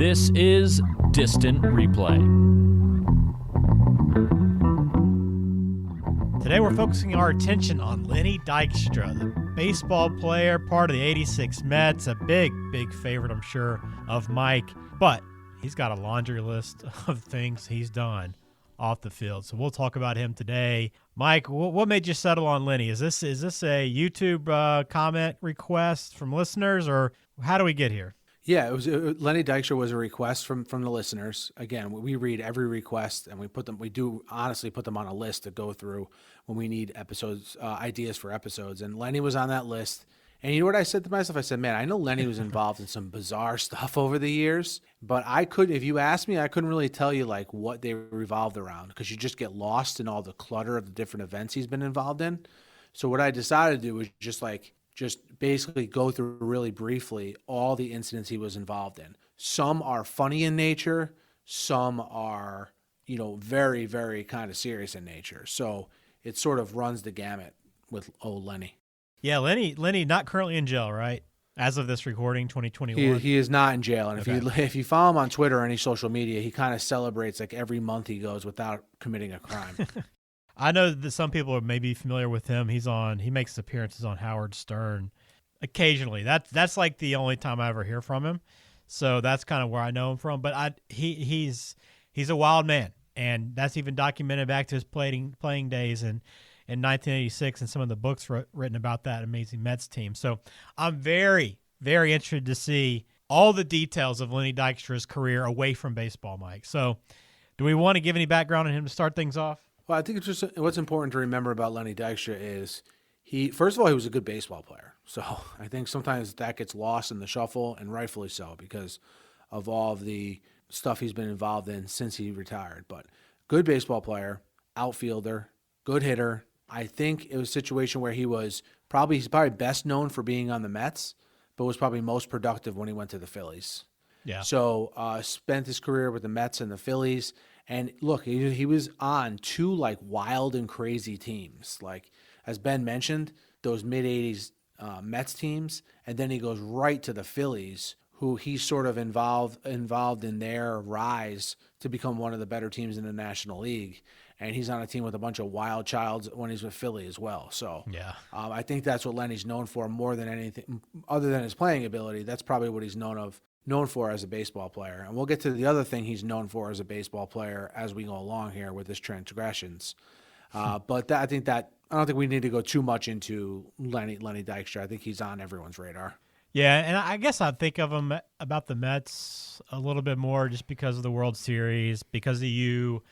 This is Distant Replay. Today we're focusing our attention on Lenny Dykstra, the baseball player, part of the 86 Mets, a big favorite, I'm sure, of Mike. But he's got a laundry list of things he's done off the field. So we'll talk about him today. Mike, what made you settle on Lenny? Is this a YouTube comment request from listeners, or how do we get here? Yeah, Lenny Dykstra was a request from the listeners. Again, we read every request and we do honestly put them on a list to go through when we need episodes, ideas for episodes. And Lenny was on that list. And you know what I said to myself? I said, man, I know Lenny was involved in some bizarre stuff over the years, but if you asked me, I couldn't really tell you like what they revolved around, because you just get lost in all the clutter of the different events he's been involved in. So what I decided to do was just basically go through really briefly all the incidents he was involved in. Some are funny in nature, some are, very, very kind of serious in nature. So it sort of runs the gamut with old Lenny. Yeah, Lenny not currently in jail, right? As of this recording, 2021. He is not in jail. And Okay. if you follow him on Twitter or any social media, he kind of celebrates like every month he goes without committing a crime. I know that some people are maybe familiar with him. He makes appearances on Howard Stern occasionally. That's like the only time I ever hear from him. So that's kind of where I know him from. But he's a wild man, and that's even documented back to his playing days in 1986 and some of the books written about that amazing Mets team. So I'm very, very interested to see all the details of Lenny Dykstra's career away from baseball, Mike. So do we want to give any background on him to start things off? Well, I think it's just what's important to remember about Lenny Dykstra is first of all, he was a good baseball player. So I think sometimes that gets lost in the shuffle, and rightfully so, because of all of the stuff he's been involved in since he retired. But good baseball player, outfielder, good hitter. I think it was a situation where he's probably best known for being on the Mets, but was probably most productive when he went to the Phillies. Yeah. So spent his career with the Mets and the Phillies. And look, he was on two like wild and crazy teams. Like, as Ben mentioned, those mid-'80s Mets teams. And then he goes right to the Phillies, who he's sort of involved in their rise to become one of the better teams in the National League. And he's on a team with a bunch of wild childs when he's with Philly as well. So yeah, I think that's what Lenny's known for more than anything, other than his playing ability. That's probably what he's known for as a baseball player. And we'll get to the other thing he's known for as a baseball player as we go along here with his transgressions. But I don't think we need to go too much into Lenny Dykstra. I think he's on everyone's radar. Yeah, and I guess I think of him about the Mets a little bit more just because of the World Series, because of you.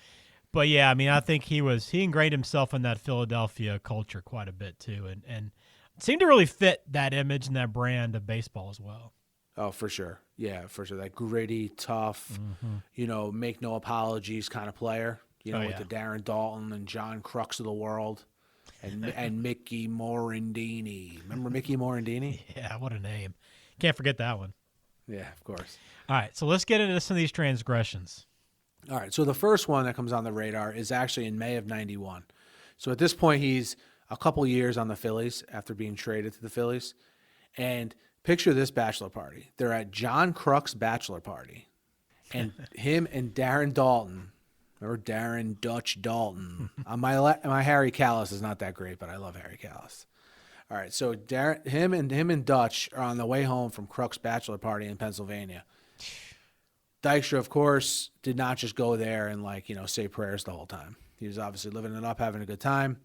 But yeah, I mean, I think he ingrained himself in that Philadelphia culture quite a bit too, and seemed to really fit that image and that brand of baseball as well. Oh, for sure. Yeah, for sure. That gritty, tough, make no apologies kind of player, with the Darren Dalton and John Crux of the world and Mickey Morandini. Remember Mickey Morandini? Yeah, what a name. Can't forget that one. Yeah, of course. All right, so let's get into some of these transgressions. All right, so the first one that comes on the radar is actually in May of 91. So at this point, he's a couple years on the Phillies after being traded to the Phillies. And picture this bachelor party. They're at John Crux' bachelor party. And him and Darren Dalton, or Darren Dutch Dalton. My Harry Callis is not that great, but I love Harry Callis. All right, so him and Dutch are on the way home from Crux' bachelor party in Pennsylvania. Dijkstra, of course, did not just go there and say prayers the whole time. He was obviously living it up, having a good time.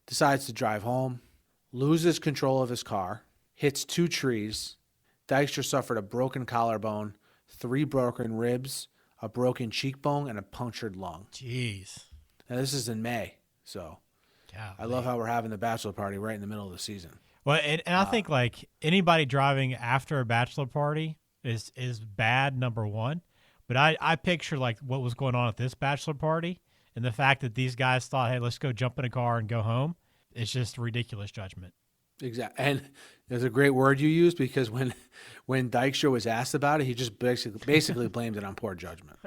Decides to drive home, loses control of his car, hits 2 trees. Dijkstra suffered a broken collarbone, 3 broken ribs, a broken cheekbone, and a punctured lung. Jeez. Now, this is in May, so I love how we're having the bachelor party right in the middle of the season. Well, and I think anybody driving after a bachelor party is bad, number one. But I picture what was going on at this bachelor party, and the fact that these guys thought, hey, let's go jump in a car and go home. It's just ridiculous judgment. Exactly. And there's a great word you used, because when Dykstra was asked about it, he just basically blamed it on poor judgment.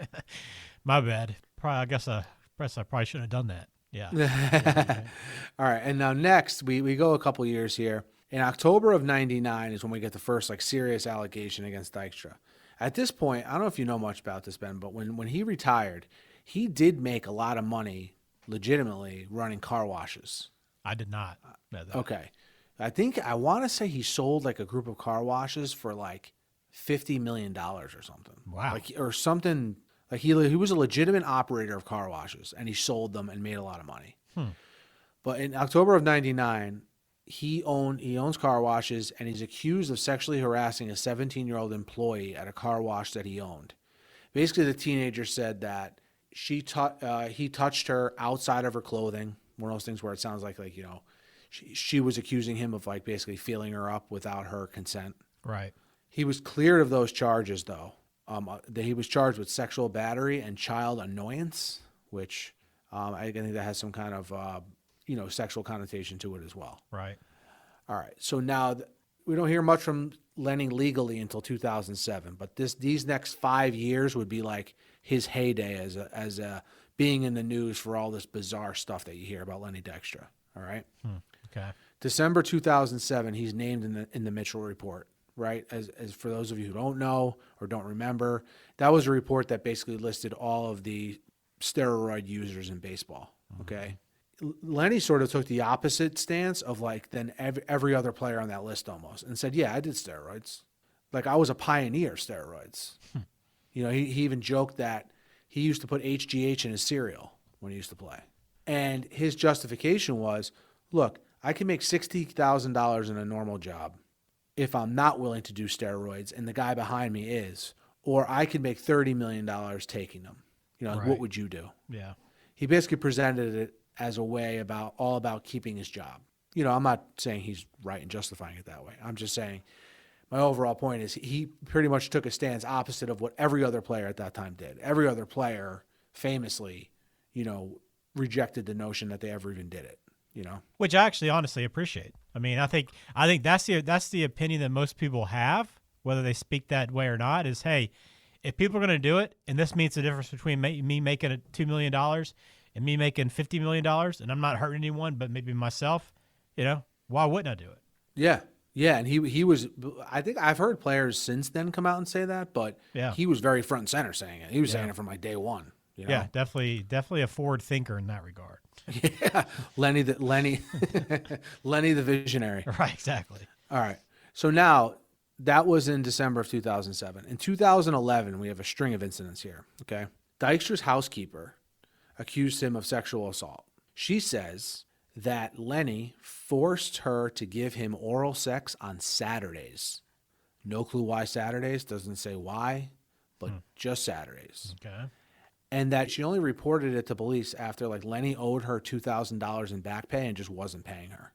My bad. I guess I probably shouldn't have done that. Yeah. All right. And now next, we go a couple years here. In October of 99 is when we get the first serious allegation against Dykstra. At this point, I don't know if you know much about this, Ben, but when he retired, he did make a lot of money legitimately running car washes. I did not know that. Okay. I want to say he sold like a group of car washes for like $50 million or something. Wow. Or something like he was a legitimate operator of car washes and he sold them and made a lot of money. But in October of 99, he owns car washes and he's accused of sexually harassing a 17-year-old employee at a car wash that he owned. Basically, the teenager said that he touched her outside of her clothing. One of those things where it sounds like she was accusing him of like basically feeling her up without her consent. Right. He was cleared of those charges though. He was charged with sexual battery and child annoyance, which I think that has some kind of sexual connotation to it as well. Right. All right. So now we don't hear much from Lenny legally until 2007, but these next 5 years would be like his heyday as being in the news for all this bizarre stuff that you hear about Lenny Dykstra. All right. Okay. December 2007, he's named in the Mitchell report. Right. As for those of you who don't know or don't remember, that was a report that basically listed all of the steroid users in baseball. Okay. Lenny sort of took the opposite stance of like then every other player on that list almost and said, yeah, I did steroids. Like I was a pioneer of steroids. He even joked that he used to put HGH in his cereal when he used to play. And his justification was, look, I can make $60,000 in a normal job if I'm not willing to do steroids and the guy behind me is, or I can make $30 million taking them. Right. What would you do? Yeah. He basically presented it as a way all about keeping his job. I'm not saying he's right in justifying it that way. I'm just saying my overall point is he pretty much took a stance opposite of what every other player at that time did. Every other player famously, rejected the notion that they ever even did it, Which I actually honestly appreciate. I mean, I think that's the opinion that most people have, whether they speak that way or not, is, hey, if people are going to do it, and this means the difference between me making $2 million and me making $50 million, and I'm not hurting anyone but maybe myself, why wouldn't I do it? Yeah. Yeah. And he was, I think I've heard players since then come out and say that, but he was very front and center saying it. He was saying it from like day one. Yeah, definitely a forward thinker in that regard. Yeah. Lenny the visionary. Right, exactly. All right. So now that was in December of 2007. In 2011, we have a string of incidents here. Okay. Dijkstra's housekeeper accused him of sexual assault. She says that Lenny forced her to give him oral sex on Saturdays. No clue why Saturdays, doesn't say why, but just Saturdays. Okay. And that she only reported it to police after like Lenny owed her $2,000 in back pay and just wasn't paying her.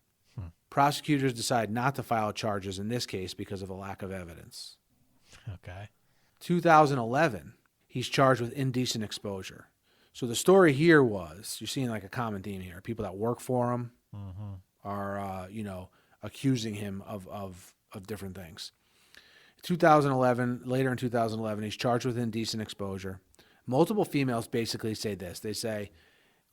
Prosecutors decide not to file charges in this case because of a lack of evidence. Okay. 2011, he's charged with indecent exposure. So the story here was, you're seeing like a common theme here. People that work for him are, accusing him of different things. Later in 2011, he's charged with indecent exposure. Multiple females basically say this. They say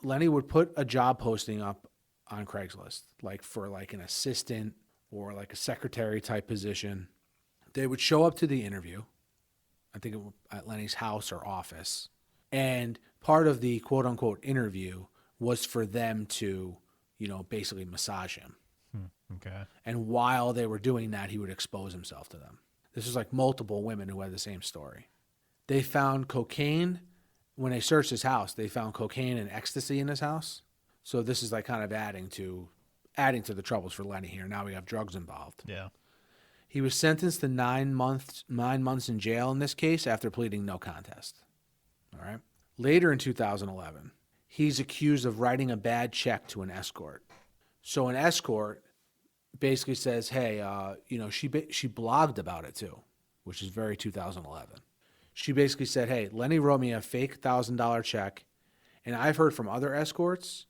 Lenny would put a job posting up on Craigslist, like for like an assistant or like a secretary type position. They would show up to the interview, I think at Lenny's house or office. And part of the quote unquote interview was for them to, basically massage him. Okay. And while they were doing that, he would expose himself to them. This was like multiple women who had the same story. They found cocaine. When they searched his house, they found cocaine and ecstasy in his house. So this is like kind of adding to the troubles for Lenny here. Now we have drugs involved. Yeah. He was sentenced to 9 months in jail in this case after pleading no contest. All right. Later in 2011, he's accused of writing a bad check to an escort. So an escort basically says, hey, she blogged about it too, which is very 2011. She basically said, hey, Lenny wrote me a fake $1,000 check. And I've heard from other escorts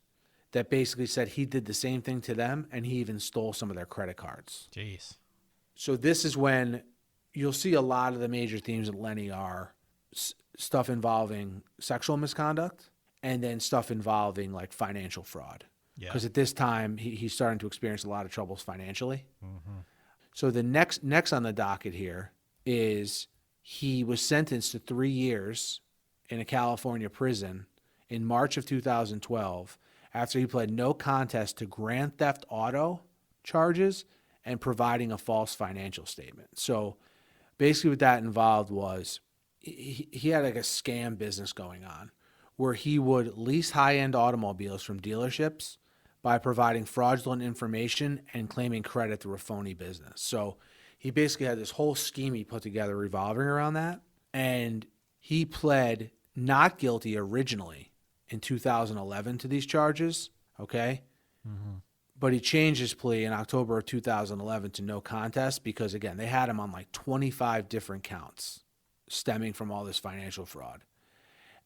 that basically said he did the same thing to them and he even stole some of their credit cards. Jeez. So this is when you'll see a lot of the major themes of Lenny are stuff involving sexual misconduct and then stuff involving like financial fraud. Because at this time, he's starting to experience a lot of troubles financially. So the next on the docket here is He was sentenced to 3 years in a California prison in March of 2012 after he pled no contest to grand theft auto charges and providing a false financial statement. So basically what that involved was he had like a scam business going on where he would lease high-end automobiles from dealerships by providing fraudulent information and claiming credit through a phony business. So he basically had this whole scheme he put together revolving around that. And he pled not guilty originally in 2011 to these charges, okay? Mm-hmm. But he changed his plea in October of 2011 to no contest because, again, they had him on like 25 different counts stemming from all this financial fraud.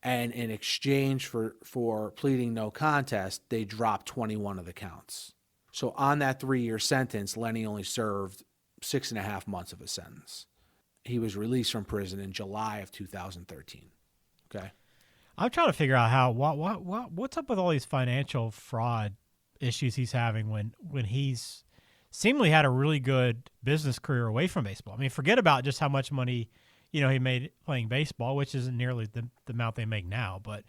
And in exchange for pleading no contest, they dropped 21 of the counts. So on that 3-year sentence, Lenny only served 6.5 months of a sentence. He was released from prison in July of 2013. Okay? I'm trying to figure out what's up with all these financial fraud issues he's having when he's seemingly had a really good business career away from baseball. I mean, forget about just how much money, he made playing baseball, which isn't nearly the amount they make now, but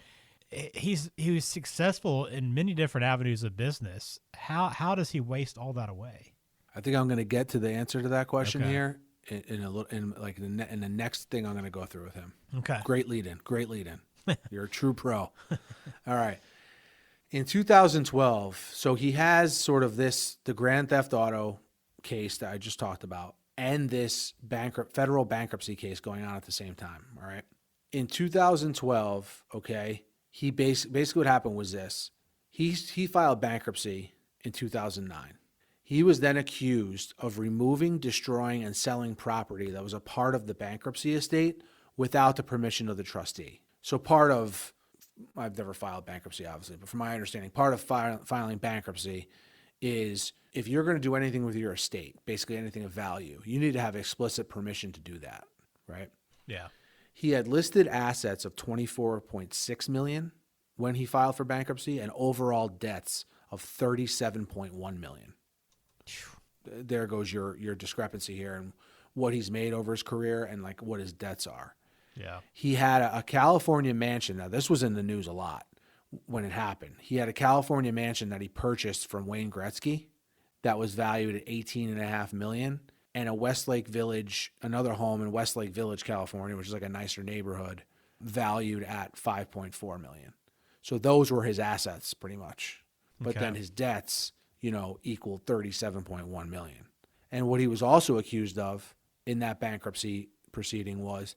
he was successful in many different avenues of business. How does he waste all that away? I think I'm going to get to the answer to that question here in the next thing I'm going to go through with him. Okay. Great lead in. You're a true pro. All right. In 2012, so he has sort of the grand theft auto case that I just talked about and this federal bankruptcy case going on at the same time, all right? In 2012, okay, he basically what happened was this. He filed bankruptcy in 2009. He was then accused of removing, destroying, and selling property that was a part of the bankruptcy estate without the permission of the trustee. So I've never filed bankruptcy, obviously, but from my understanding, part of filing bankruptcy is if you're going to do anything with your estate, basically anything of value, you need to have explicit permission to do that, right? Yeah. He had listed assets of $24.6 million when he filed for bankruptcy and overall debts of $37.1 million. There goes your discrepancy here and what he's made over his career and like what his debts are. Yeah. He had a California mansion. Now, this was in the news a lot when it happened. He had a California mansion that he purchased from Wayne Gretzky that was valued at $18.5 million, and another home in Westlake Village, California, which is like a nicer neighborhood, valued at $5.4 million. So those were his assets pretty much. But then his debts, equaled $37.1 million. And what he was also accused of in that bankruptcy proceeding was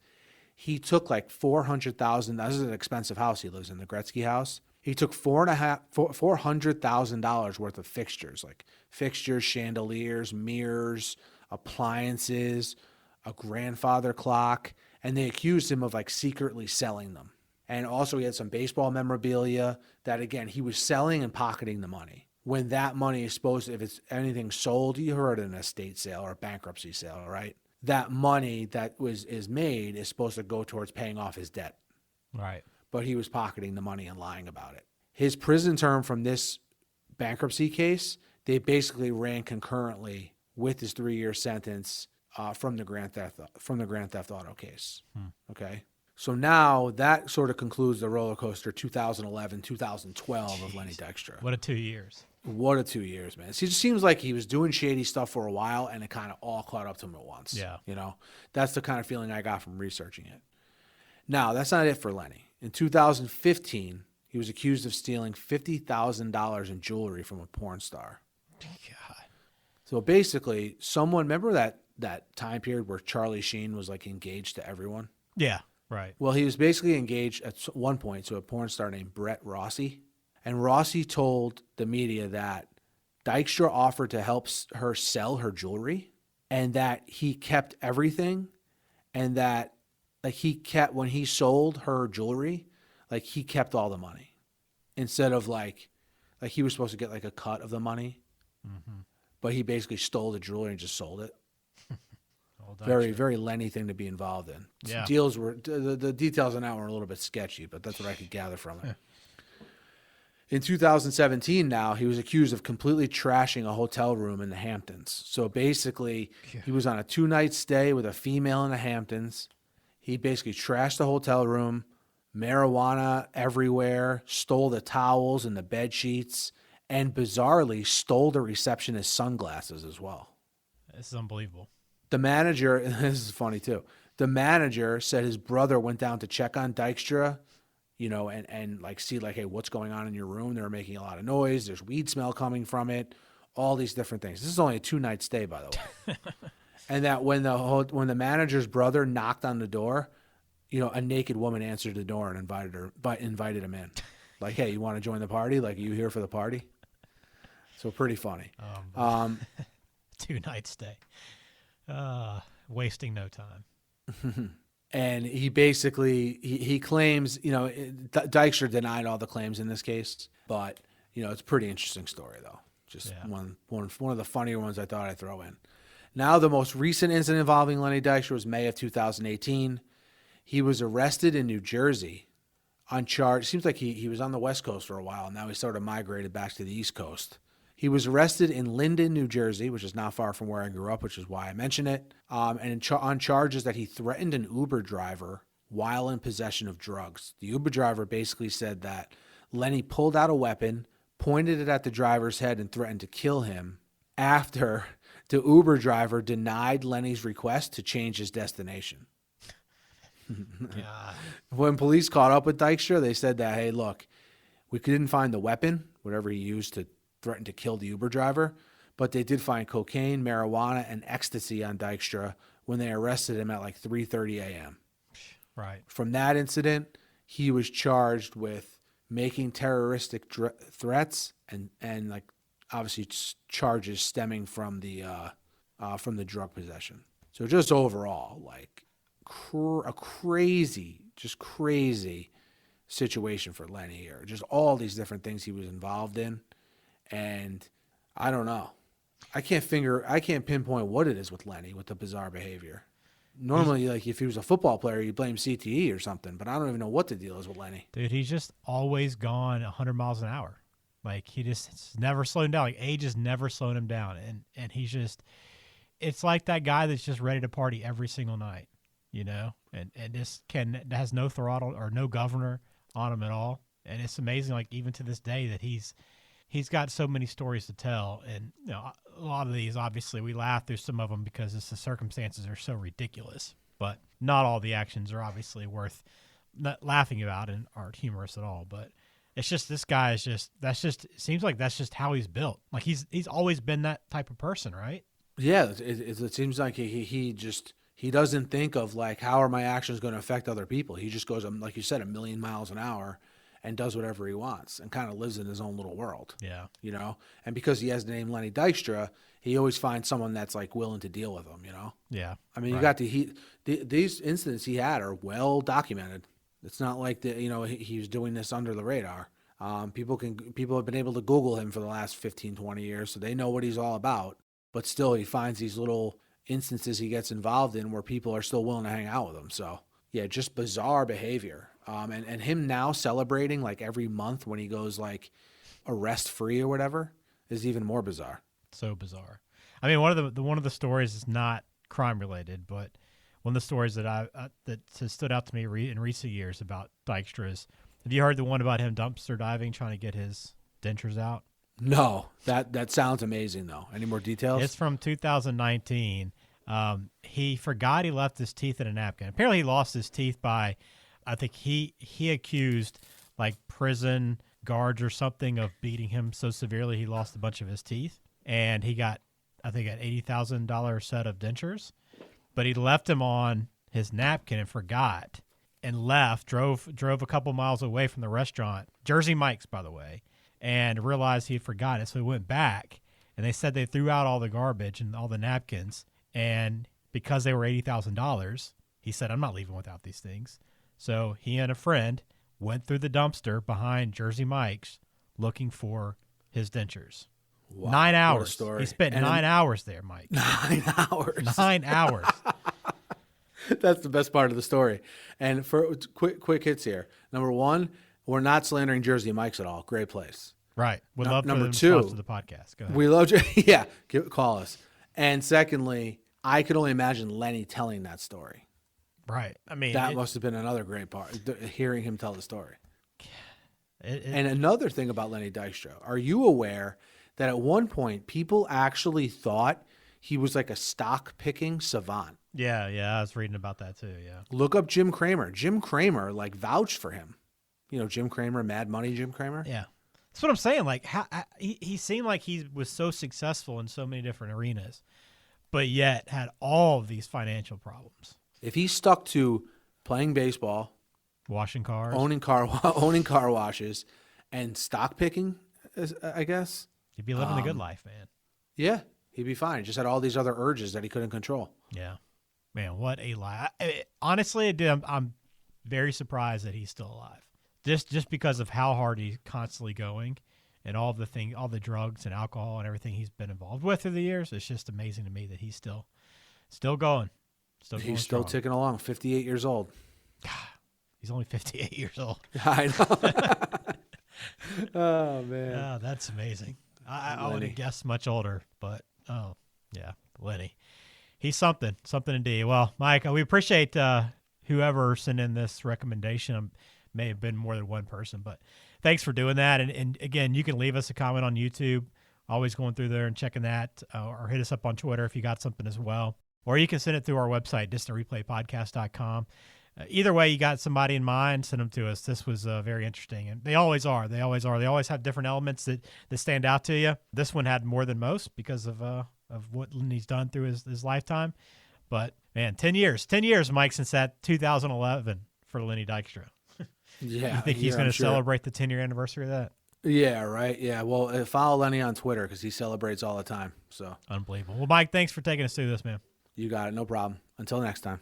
he took like $400,000. This is an expensive house he lives in, the Gretzky house. He took $400,000 worth of fixtures, like fixtures, chandeliers, mirrors, appliances, a grandfather clock, and they accused him of like secretly selling them. And also he had some baseball memorabilia that, again, he was selling and pocketing the money. When that money is supposed to, if it's anything sold, you heard an estate sale or a bankruptcy sale, right? That money that is made is supposed to go towards paying off his debt. Right. But he was pocketing the money and lying about it. His prison term from this bankruptcy case, they basically ran concurrently with his 3-year sentence from the grand theft auto case. Okay. So now that sort of concludes the roller coaster 2011-2012 of Lenny Dykstra. What a 2 years. What a 2 years, man. It just seems like he was doing shady stuff for a while and it kind of all caught up to him at once. Yeah. That's the kind of feeling I got from researching it. Now, that's not it for Lenny. In 2015, he was accused of stealing $50,000 in jewelry from a porn star. God. So basically, remember that time period where Charlie Sheen was like engaged to everyone? Yeah, right. Well, he was basically engaged at one point to a porn star named Brett Rossi. And Rossi told the media that Dijkstra offered to help her sell her jewelry and that he kept everything and that when he sold her jewelry, like he kept all the money instead of like he was supposed to get like a cut of the money, but he basically stole the jewelry and just sold it. Very, very Lenny thing to be involved in. Yeah. The details on that were a little bit sketchy, but that's what I could gather from it. In 2017 now, he was accused of completely trashing a hotel room in the Hamptons. So basically, he was on a 2-night stay with a female in the Hamptons. He basically trashed the hotel room, marijuana everywhere, stole the towels and the bed sheets, and bizarrely stole the receptionist's sunglasses as well. This is unbelievable. The manager, this is funny too, the manager said his brother went down to check on Dijkstra, and like see like, hey, what's going on in your room? They were making a lot of noise. There's weed smell coming from it, all these different things. This is only a 2-night stay, by the way. And that when the manager's brother knocked on the door, a naked woman answered the door and invited him in. Like, hey, you want to join the party? Like, are you here for the party? So pretty funny. 2-night stay. Wasting no time. And he basically, he claims, Dykstra denied all the claims in this case, but, it's a pretty interesting story, though. Just one of the funnier ones I thought I'd throw in. Now, the most recent incident involving Lenny Dykstra was May of 2018. He was arrested in New Jersey on charge. Seems like he was on the West Coast for a while. Now he sort of migrated back to the East Coast. He was arrested in Linden, New Jersey, which is not far from where I grew up, which is why I mention it, on charges that he threatened an Uber driver while in possession of drugs. The Uber driver basically said that Lenny pulled out a weapon, pointed it at the driver's head, and threatened to kill him after the Uber driver denied Lenny's request to change his destination. When police caught up with Dijkstra, they said that, hey, look, we didn't find the weapon, whatever he used to threaten to kill the Uber driver, but they did find cocaine, marijuana, and ecstasy on Dijkstra when they arrested him at like 3:30 a.m. Right. From that incident, he was charged with making terroristic threats and like obviously charges stemming from the drug possession. So just overall, like a crazy situation for Lenny here. Just all these different things he was involved in. And I don't know. I can't pinpoint what it is with Lenny with the bizarre behavior. Normally, like if he was a football player, you blame CTE or something, but I don't even know what the deal is with Lenny. Dude, he's just always gone 100 miles an hour. Like he just never slowed him down. Like age has never slowed him down. And he's just, it's like that guy that's just ready to party every single night, and just has no throttle or no governor on him at all. And it's amazing, like even to this day that he's got so many stories to tell. And a lot of these, obviously we laugh through some of them because the circumstances are so ridiculous, but not all the actions are obviously worth not laughing about and aren't humorous at all. But it's just, this guy is just, it seems like that's just how he's built. Like he's always been that type of person, right? Yeah. It seems like he doesn't think of like, how are my actions going to affect other people? He just goes, like you said, 1,000,000 miles an hour and does whatever he wants and kind of lives in his own little world. Yeah. And because he has the name Lenny Dykstra, he always finds someone that's like willing to deal with him, Yeah. I mean, right. you got these incidents he had are well documented. It's not like he was doing this under the radar. People have been able to Google him for the last 15, 20 years, so they know what he's all about. But still, he finds these little instances he gets involved in where people are still willing to hang out with him. So yeah, just bizarre behavior. And him now celebrating like every month when he goes like arrest free or whatever is even more bizarre. So bizarre. I mean, one of the stories is not crime related, but one of the stories that that has stood out to me in recent years about Dijkstra is, have you heard the one about him dumpster diving trying to get his dentures out? No, that sounds amazing though. Any more details? It's from 2019. He forgot he left his teeth in a napkin. Apparently he lost his teeth by, I think he accused like prison guards or something of beating him so severely he lost a bunch of his teeth. And he got, I think, an $80,000 set of dentures. But he left them on his napkin and forgot and left, drove a couple miles away from the restaurant, Jersey Mike's, by the way, and realized he had forgotten it. So he went back, and they said they threw out all the garbage and all the napkins. And because they were $80,000, he said, I'm not leaving without these things. So he and a friend went through the dumpster behind Jersey Mike's looking for his dentures. Wow, 9 hours. What a story. He spent 9 hours there, Mike. 9 hours. 9 hours. That's the best part of the story. And for quick hits here. Number one, we're not slandering Jersey Mike's at all. Great place. Right. Would love number for them two, to sponsor the podcast. Go ahead. We love you. Yeah, call us. And secondly, I could only imagine Lenny telling that story. Right. I mean, That must have been another great part, hearing him tell the story. It, And another thing about Lenny Dykstra, are you aware that at one point people actually thought he was like a stock picking savant? yeah, I was reading about that too. Yeah. Look up Jim Cramer. Jim Cramer like vouched for him. You know, Jim Cramer, Mad Money Jim Cramer. Yeah. That's what I'm saying. Like, he seemed like he was so successful in so many different arenas, but yet had all of these financial problems. If he stuck to playing baseball, Washing cars. owning car washes, and stock picking, I guess. You'd be living the good life, man. Yeah, he'd be fine. Just had all these other urges that he couldn't control. Yeah. Man, what a lie. Honestly, I'm very surprised that he's still alive. Just because of how hard he's constantly going and all the drugs and alcohol and everything he's been involved with through the years. It's just amazing to me that he's still going. He's still ticking along, 58 years old. He's only 58 years old. I know. Oh, man. Yeah, that's amazing. I would have guessed much older, but oh, yeah, Lenny. He's something indeed. Well, Mike, we appreciate whoever sent in this recommendation. May have been more than one person, but thanks for doing that. And again, you can leave us a comment on YouTube. Always going through there and checking that, or hit us up on Twitter if you got something as well. Or you can send it through our website, distantreplaypodcast.com. Either way, you got somebody in mind, send them to us. This was very interesting. And they always are. They always have different elements that stand out to you. This one had more than most because of what Lenny's done through his lifetime. But, man, 10 years, Mike, since that 2011 for Lenny Dykstra. Yeah. You think he's going to celebrate the 10-year anniversary of that? Yeah, right. Yeah. Well, follow Lenny on Twitter because he celebrates all the time. So unbelievable. Well, Mike, thanks for taking us through this, man. You got it. No problem. Until next time.